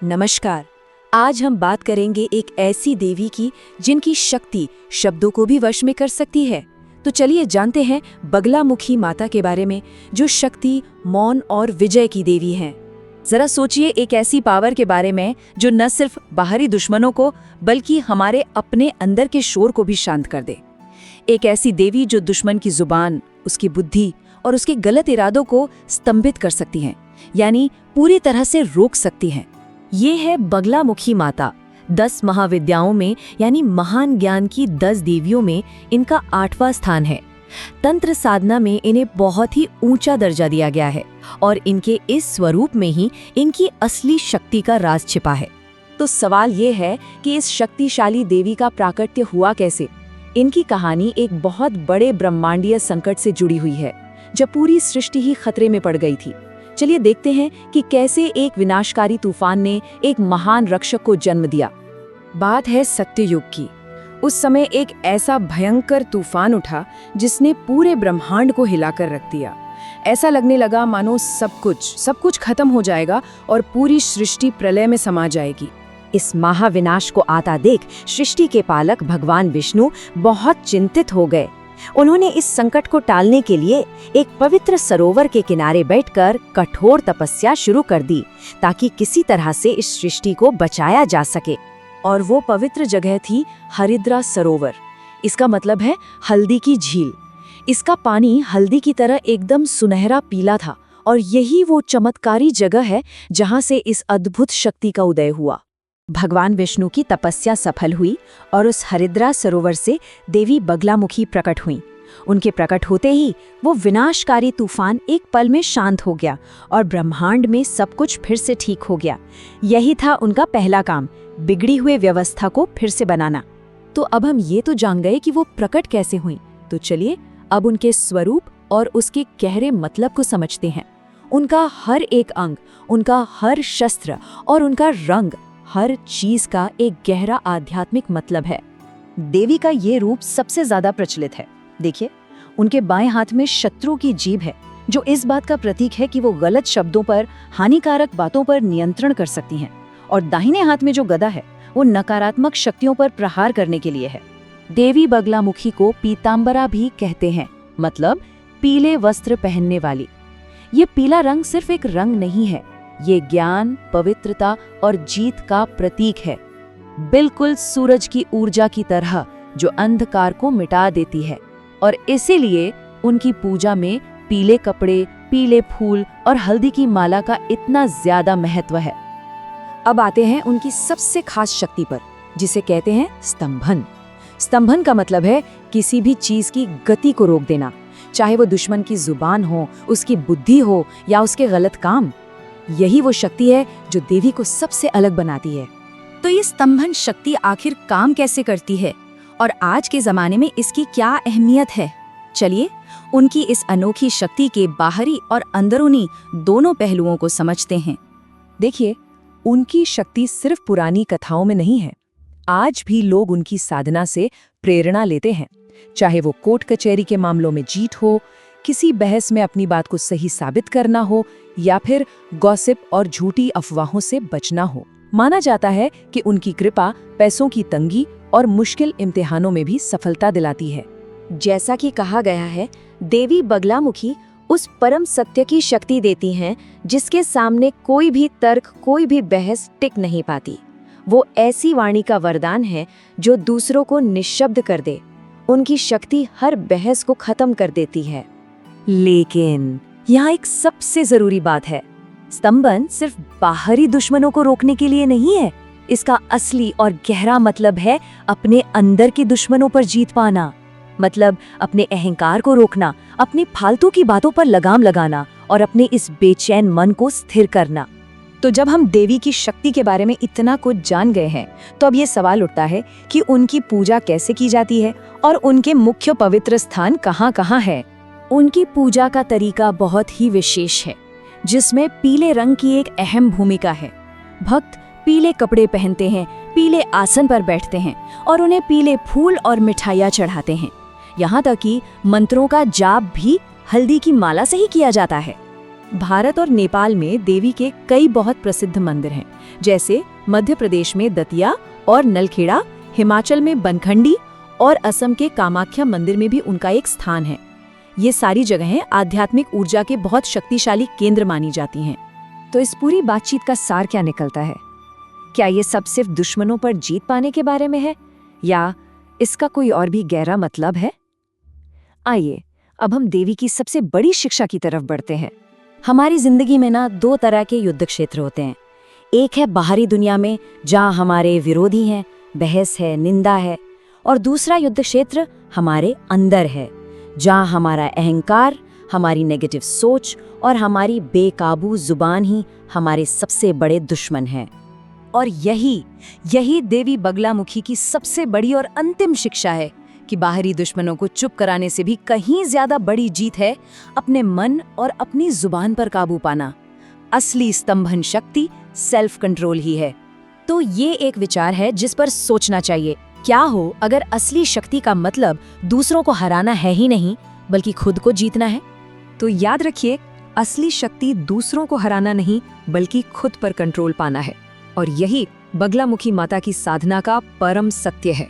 नमस्कार। आज हम बात करेंगे एक ऐसी देवी की जिनकी शक्ति शब्दों को भी वश में कर सकती है। तो चलिए जानते हैं बगलामुखी माता के बारे में, जो शक्ति, मौन और विजय की देवी हैं। जरा सोचिए एक ऐसी पावर के बारे में जो न सिर्फ बाहरी दुश्मनों को बल्कि हमारे अपने अंदर के शोर को भी शांत कर दे। एक ऐसी देवी जो दुश्मन की जुबान, उसकी बुद्धि और उसके गलत इरादों को स्तंभित कर सकती हैं, यानी पूरी तरह से रोक सकती हैं। ये है बगलामुखी माता। 10 महाविद्याओं में यानी महान ज्ञान की 10 देवियों में इनका 8वां स्थान है। तंत्र साधना में इन्हें बहुत ही ऊंचा दर्जा दिया गया है और इनके इस स्वरूप में ही इनकी असली शक्ति का राज छिपा है। तो सवाल ये है कि इस शक्तिशाली देवी का प्राकट्य हुआ कैसे। इनकी कहानी एक बहुत बड़े ब्रह्मांडीय संकट से जुड़ी हुई है, जब पूरी सृष्टि ही खतरे में पड़ गई थी। चलिए देखते हैं कि कैसे एक विनाशकारी तूफान ने एक महान रक्षक को जन्म दिया। बात है सत्ययुग की। उस समय एक ऐसा भयंकर तूफान उठा जिसने पूरे ब्रह्मांड को हिलाकर रख दिया। ऐसा लगने लगा मानो सब कुछ खत्म हो जाएगा और पूरी सृष्टि प्रलय में समा जाएगी। इस महाविनाश को आता देख सृष्टि के पालक भगवान विष्णु बहुत चिंतित हो गए। उन्होंने इस संकट को टालने के लिए एक पवित्र सरोवर के किनारे बैठकर कठोर तपस्या शुरू कर दी, ताकि किसी तरह से इस सृष्टि को बचाया जा सके। और वो पवित्र जगह थी हरिद्रा सरोवर। इसका मतलब है हल्दी की झील। इसका पानी हल्दी की तरह एकदम सुनहरा पीला था और यही वो चमत्कारी जगह है जहां से इस अद्भुत शक्ति का उदय हुआ। भगवान विष्णु की तपस्या सफल हुई और उस हरिद्रा सरोवर से देवी बगलामुखी प्रकट हुई। उनके प्रकट होते ही वो विनाशकारी तूफान एक पल में शांत हो गया और ब्रह्मांड में सब कुछ फिर से ठीक हो गया। यही था उनका पहला काम, बिगड़ी हुई व्यवस्था को फिर से बनाना। तो अब हम ये तो जान गए कि वो प्रकट कैसे हुई, तो चलिए अब उनके स्वरूप और उसके गहरे मतलब को समझते हैं। उनका हर एक अंग, उनका हर शस्त्र और उनका रंग, हर चीज का एक गहरा आध्यात्मिक मतलब है। देवी का ये रूप सबसे ज्यादा प्रचलित है। देखिए, उनके बाएं हाथ में शत्रु की जीभ है, जो इस बात का प्रतीक है कि वो गलत शब्दों पर, हानिकारक बातों पर नियंत्रण कर सकती हैं। और दाहिने हाथ में जो गदा है, वो नकारात्मक शक्तियों पर प्रहार करने के लिए है। देवी बगलामुखी को पीतांबरा भी कहते हैं, मतलब पीले वस्त्र पहनने वाली। ये पीला रंग सिर्फ एक रंग नहीं है, ये ज्ञान, पवित्रता और जीत का प्रतीक है। बिल्कुल सूरज की ऊर्जा की तरह जो अंधकार को मिटा देती है। और इसीलिए उनकी पूजा में पीले कपड़े, पीले फूल और हल्दी की माला का इतना ज्यादा महत्व है। अब आते हैं उनकी सबसे खास शक्ति पर, जिसे कहते हैं स्तंभन। स्तंभन का मतलब है किसी भी चीज की गति को रोक देना, चाहे वो दुश्मन की जुबान हो, उसकी बुद्धि हो या उसके गलत काम। यही वो शक्ति है जो देवी को सबसे अलग बनाती है। तो ये स्तंभन शक्ति आखिर काम कैसे करती है और आज के जमाने में इसकी क्या अहमियत है? चलिए उनकी इस अनोखी शक्ति के बाहरी और अंदरूनी दोनों पहलुओं को समझते हैं। देखिए, उनकी शक्ति सिर्फ पुरानी कथाओं में नहीं है। आज भी लोग उनकी साधना से प्रेरणा लेते हैं, चाहे वो कोर्ट कचहरी के मामलों में जीत हो, किसी बहस में अपनी बात को सही साबित करना हो या फिर गॉसिप और झूठी अफवाहों से बचना हो। माना जाता है कि उनकी कृपा पैसों की तंगी और मुश्किल इम्तिहानों में भी सफलता दिलाती है। जैसा कि कहा गया है, देवी बगलामुखी उस परम सत्य की शक्ति देती हैं जिसके सामने कोई भी तर्क, कोई भी बहस टिक नहीं पाती। वो ऐसी वाणी का वरदान है जो दूसरों को निःशब्द कर दे। उनकी शक्ति हर बहस को खत्म कर देती है। लेकिन यहाँ एक सबसे जरूरी बात है, स्तंभन सिर्फ बाहरी दुश्मनों को रोकने के लिए नहीं है। इसका असली और गहरा मतलब है अपने अंदर के दुश्मनों पर जीत पाना। मतलब अपने अहंकार को रोकना, अपनी फालतू की बातों पर लगाम लगाना और अपने इस बेचैन मन को स्थिर करना। तो जब हम देवी की शक्ति के बारे में इतना कुछ जान गए हैं, तो अब ये सवाल उठता है कि उनकी पूजा कैसे की जाती है और उनके मुख्य पवित्र स्थान कहाँ कहाँ है। उनकी पूजा का तरीका बहुत ही विशेष है, जिसमें पीले रंग की एक अहम भूमिका है। भक्त पीले कपड़े पहनते हैं, पीले आसन पर बैठते हैं और उन्हें पीले फूल और मिठाइयाँ चढ़ाते हैं। यहाँ तक कि मंत्रों का जाप भी हल्दी की माला से ही किया जाता है। भारत और नेपाल में देवी के कई बहुत प्रसिद्ध मंदिर हैं, जैसे मध्य प्रदेश में दतिया और नलखेड़ा, हिमाचल में बनखंडी और असम के कामाख्या मंदिर में भी उनका एक स्थान है। ये सारी जगहें आध्यात्मिक ऊर्जा के बहुत शक्तिशाली केंद्र मानी जाती हैं। तो इस पूरी बातचीत का सार क्या निकलता है? क्या ये सब सिर्फ दुश्मनों पर जीत पाने के बारे में है, या इसका कोई और भी गहरा मतलब है? आइए अब हम देवी की सबसे बड़ी शिक्षा की तरफ बढ़ते हैं। हमारी जिंदगी में ना दो तरह के युद्ध क्षेत्र होते हैं। एक है बाहरी दुनिया में, जहाँ हमारे विरोधी हैं, बहस है, निंदा है, और दूसरा युद्ध क्षेत्र हमारे अंदर है, जहाँ हमारा अहंकार, हमारी नेगेटिव सोच और हमारी बेकाबू जुबान ही हमारे सबसे बड़े दुश्मन हैं। और यही देवी बगलामुखी की सबसे बड़ी और अंतिम शिक्षा है कि बाहरी दुश्मनों को चुप कराने से भी कहीं ज्यादा बड़ी जीत है अपने मन और अपनी जुबान पर काबू पाना। असली स्तंभन शक्ति सेल्फ कंट्रोल ही है। तो ये एक विचार है जिस पर सोचना चाहिए। क्या हो अगर असली शक्ति का मतलब दूसरों को हराना है ही नहीं, बल्कि खुद को जीतना है? तो याद रखिए, असली शक्ति दूसरों को हराना नहीं, बल्कि खुद पर कंट्रोल पाना है। और यही बगलामुखी माता की साधना का परम सत्य है।